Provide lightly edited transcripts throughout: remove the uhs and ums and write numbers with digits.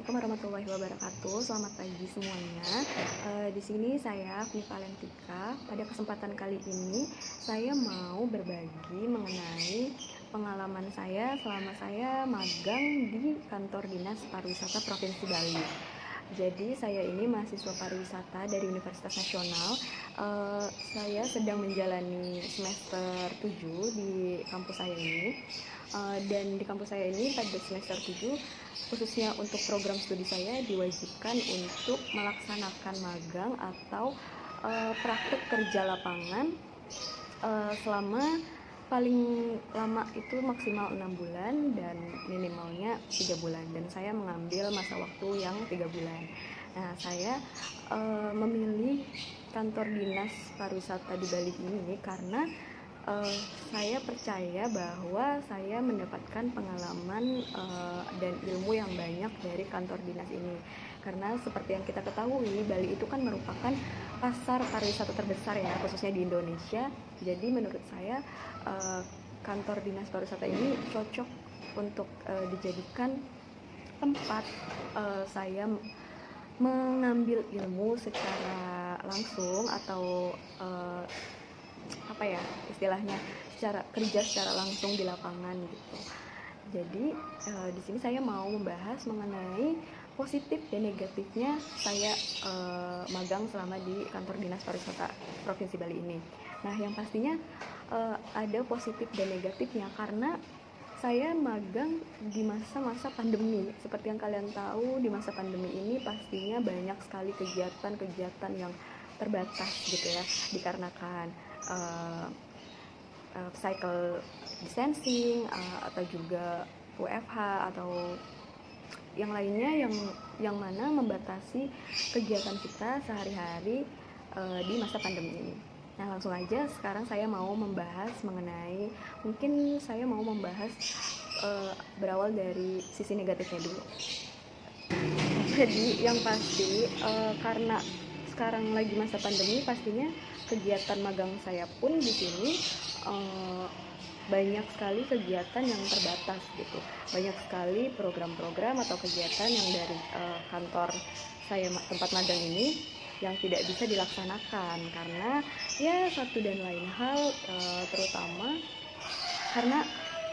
Assalamualaikum warahmatullahi wabarakatuh. Selamat pagi semuanya. Di sini saya Fni Valentika. Pada kesempatan kali ini saya mau berbagi mengenai pengalaman saya selama saya magang di kantor dinas pariwisata Provinsi Bali. Jadi saya ini mahasiswa pariwisata dari Universitas Nasional. Saya sedang menjalani semester 7 di kampus saya ini. Dan di kampus saya ini pada semester 7 khususnya untuk program studi saya diwajibkan untuk melaksanakan magang atau praktek kerja lapangan selama paling lama itu maksimal 6 bulan dan minimalnya 3 bulan, dan saya mengambil masa waktu yang 3 bulan. Nah, saya memilih kantor dinas pariwisata di Bali ini karena saya percaya bahwa saya mendapatkan pengalaman dan ilmu yang banyak dari kantor dinas ini. Karena seperti yang kita ketahui, Bali itu kan merupakan pasar pariwisata terbesar ya, khususnya di Indonesia. Jadi menurut saya kantor dinas pariwisata ini cocok untuk dijadikan tempat saya mengambil ilmu secara langsung atau istilahnya secara langsung di lapangan gitu. Jadi di sini saya mau membahas mengenai positif dan negatifnya saya magang selama di kantor dinas pariwisata Provinsi Bali ini. Nah, yang pastinya ada positif dan negatifnya karena saya magang di masa-masa pandemi. Seperti yang kalian tahu, di masa pandemi ini pastinya banyak sekali kegiatan-kegiatan yang terbatas gitu ya, dikarenakan cycle distancing atau juga WFH atau yang lainnya yang mana membatasi kegiatan kita sehari-hari di masa pandemi ini. Nah, langsung aja sekarang saya mau membahas mengenai, mungkin saya mau membahas berawal dari sisi negatifnya dulu. Jadi yang pasti karena sekarang lagi masa pandemi, pastinya kegiatan magang saya pun di sini banyak sekali kegiatan yang terbatas gitu. Banyak sekali program-program atau kegiatan yang dari kantor saya tempat magang ini yang tidak bisa dilaksanakan karena ya satu dan lain hal, terutama karena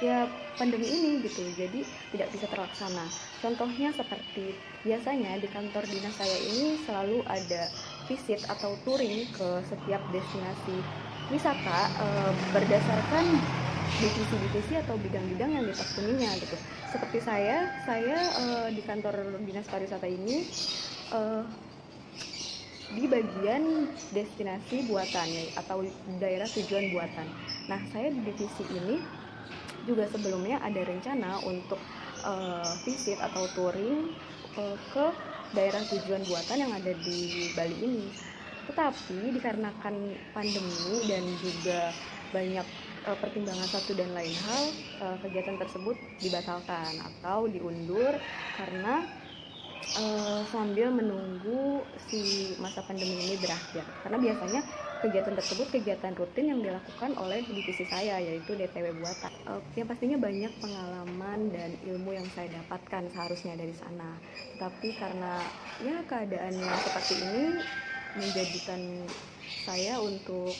ya pandemi ini gitu, jadi tidak bisa terlaksana. Contohnya seperti biasanya di kantor dinas saya ini selalu ada visit atau touring ke setiap destinasi wisata berdasarkan divisi-divisi atau bidang-bidang yang ditekuninya gitu. Seperti saya di kantor dinas pariwisata ini di bagian destinasi buatan atau daerah tujuan buatan. Nah, saya di divisi ini juga sebelumnya ada rencana untuk visit atau touring ke daerah tujuan buatan yang ada di Bali ini. Tetapi dikarenakan pandemi dan juga banyak pertimbangan satu dan lain hal, kegiatan tersebut dibatalkan atau diundur karena sambil menunggu si masa pandemi ini berakhir. Karena biasanya kegiatan tersebut kegiatan rutin yang dilakukan oleh divisi saya, yaitu DTW Buatan. Yang pastinya banyak pengalaman dan ilmu yang saya dapatkan seharusnya dari sana. Tapi karena ya keadaan yang seperti ini menjadikan saya untuk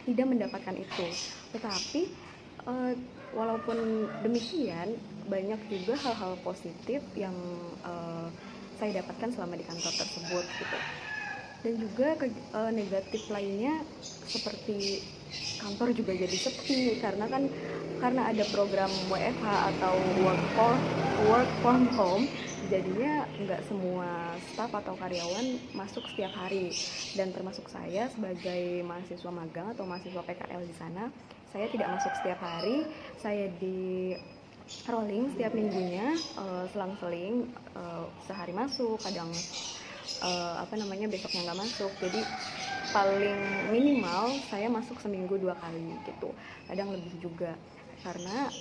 tidak mendapatkan itu. Tetapi walaupun demikian, banyak juga hal-hal positif yang saya dapatkan selama di kantor tersebut gitu. Dan juga negatif lainnya seperti kantor juga jadi sepi karena ada program WFH atau work from home, jadinya nggak semua staf atau karyawan masuk setiap hari, dan termasuk saya sebagai mahasiswa magang atau mahasiswa PKL di sana. Saya tidak masuk setiap hari, saya di rolling setiap minggunya, selang-seling, sehari masuk, kadang besoknya nggak masuk. Jadi paling minimal saya masuk seminggu 2 kali gitu, kadang lebih juga, karena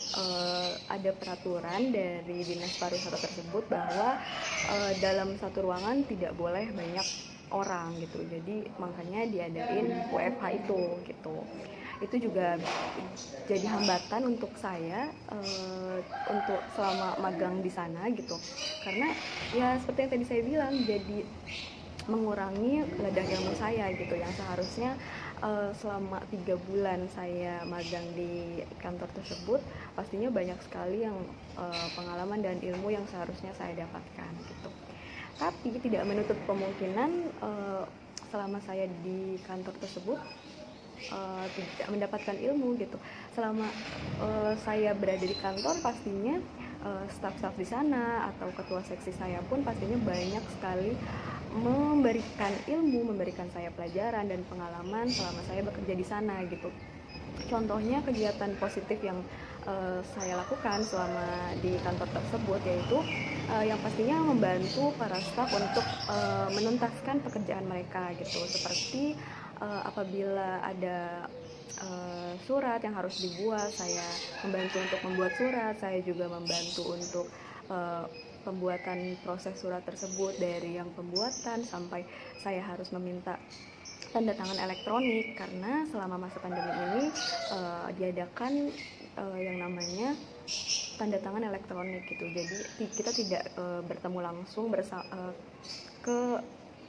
ada peraturan dari dinas pariwisata tersebut bahwa dalam satu ruangan tidak boleh banyak orang gitu. Jadi makanya diadain WFH itu gitu. itu juga jadi hambatan untuk saya untuk selama magang di sana gitu, karena ya seperti yang tadi saya bilang, jadi mengurangi ladang ilmu saya gitu, yang seharusnya selama 3 bulan saya magang di kantor tersebut pastinya banyak sekali yang pengalaman dan ilmu yang seharusnya saya dapatkan gitu. Tapi tidak menutup kemungkinan selama saya di kantor tersebut tidak mendapatkan ilmu gitu. Selama saya berada di kantor, pastinya staf-staf di sana atau ketua seksi saya pun pastinya banyak sekali memberikan ilmu, memberikan saya pelajaran dan pengalaman selama saya bekerja di sana gitu. Contohnya kegiatan positif yang saya lakukan selama di kantor tersebut, yaitu yang pastinya membantu para staf untuk menuntaskan pekerjaan mereka gitu, seperti apabila ada surat yang harus dibuat, saya membantu untuk membuat surat. Saya juga membantu untuk pembuatan proses surat tersebut, dari yang pembuatan sampai saya harus meminta tanda tangan elektronik, karena selama masa pandemi ini diadakan yang namanya tanda tangan elektronik gitu. Jadi kita tidak bertemu langsung ke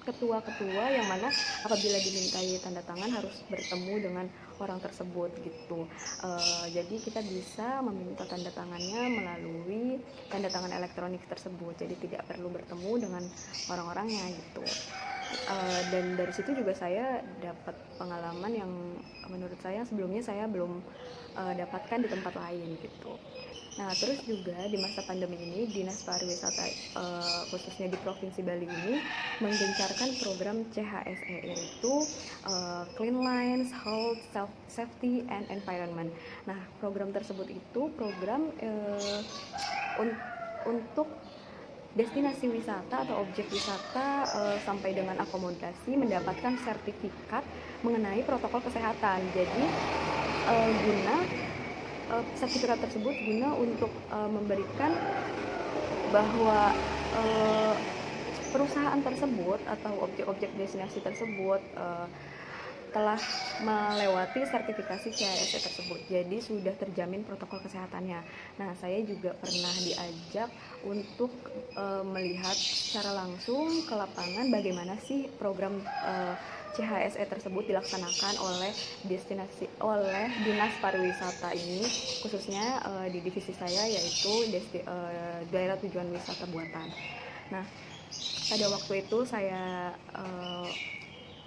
ketua-ketua, yang mana apabila dimintai tanda tangan harus bertemu dengan orang tersebut gitu. Jadi kita bisa meminta tanda tangannya melalui tanda tangan elektronik tersebut, jadi tidak perlu bertemu dengan orang-orangnya gitu. Dan dari situ juga saya dapat pengalaman yang menurut saya sebelumnya saya belum dapatkan di tempat lain gitu. Nah, terus juga di masa pandemi ini Dinas Pariwisata khususnya di Provinsi Bali ini menggencarkan program CHSE, yaitu Clean Lines, Health, Safety and Environment. Nah, program tersebut itu program untuk destinasi wisata atau objek wisata sampai dengan akomodasi mendapatkan sertifikat mengenai protokol kesehatan. Jadi sertifikat tersebut guna untuk memberikan bahwa perusahaan tersebut atau objek-objek destinasi tersebut telah melewati sertifikasi CHSE tersebut, jadi sudah terjamin protokol kesehatannya. Nah, saya juga pernah diajak untuk melihat secara langsung ke lapangan bagaimana sih program CHSE tersebut dilaksanakan oleh Dinas Pariwisata ini, khususnya di divisi saya, yaitu daerah tujuan wisata buatan. Nah, pada waktu itu saya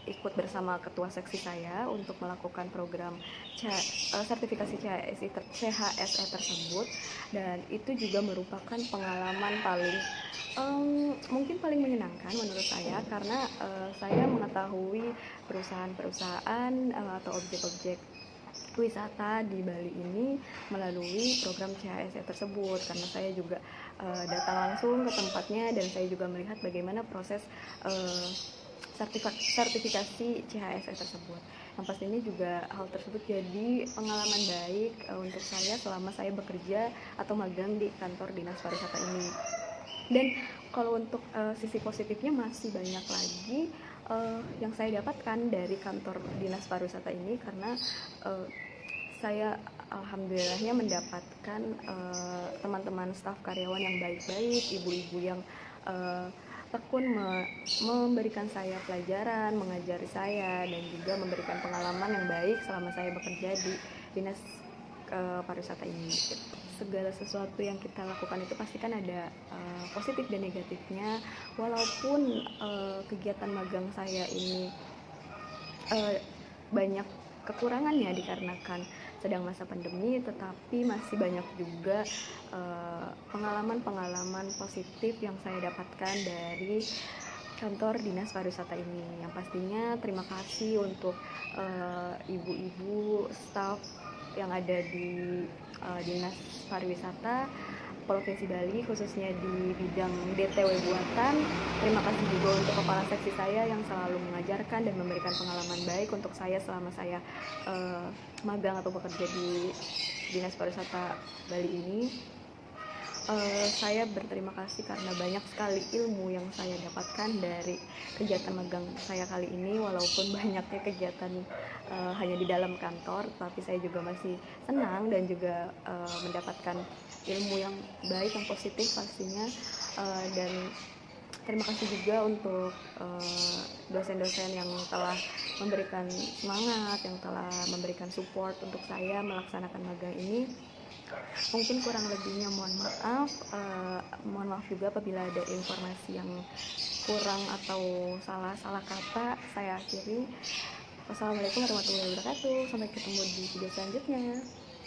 ikut bersama ketua seksi saya untuk melakukan program sertifikasi CHSE tersebut, dan itu juga merupakan pengalaman mungkin paling menyenangkan menurut saya, karena saya mengetahui perusahaan-perusahaan atau objek-objek wisata di Bali ini melalui program CHSE tersebut, karena saya juga datang langsung ke tempatnya dan saya juga melihat bagaimana proses sertifikasi CHSE tersebut. Yang pastinya juga hal tersebut jadi pengalaman baik untuk saya selama saya bekerja atau magang di kantor Dinas Pariwisata ini. Dan kalau untuk sisi positifnya masih banyak lagi yang saya dapatkan dari kantor Dinas Pariwisata ini, karena saya alhamdulillahnya mendapatkan teman-teman staf karyawan yang baik-baik, ibu-ibu yang tekun memberikan saya pelajaran, mengajari saya, dan juga memberikan pengalaman yang baik selama saya bekerja di Dinas Pariwisata ini. Segala sesuatu yang kita lakukan itu pasti kan ada positif dan negatifnya. Walaupun kegiatan magang saya ini banyak kekurangannya dikarenakan sedang masa pandemi, tetapi masih banyak juga pengalaman-pengalaman positif yang saya dapatkan dari kantor Dinas Pariwisata ini. Yang pastinya terima kasih untuk ibu-ibu staf yang ada di Dinas Pariwisata Provinsi Bali, khususnya di bidang DTW buatan. Terima kasih juga untuk kepala seksi saya yang selalu mengajarkan dan memberikan pengalaman baik untuk saya selama saya magang atau bekerja di Dinas Pariwisata Bali ini. Saya berterima kasih karena banyak sekali ilmu yang saya dapatkan dari kegiatan magang saya kali ini, walaupun banyaknya kegiatan hanya di dalam kantor, tapi saya juga masih senang dan juga mendapatkan ilmu yang baik, yang positif pastinya. Dan terima kasih juga untuk dosen-dosen yang telah memberikan semangat, yang telah memberikan support untuk saya melaksanakan magang ini. Mungkin kurang lebihnya mohon maaf juga apabila ada informasi yang kurang atau salah kata. Saya akhiri. Wassalamualaikum warahmatullahi wabarakatuh. Sampai ketemu di video selanjutnya.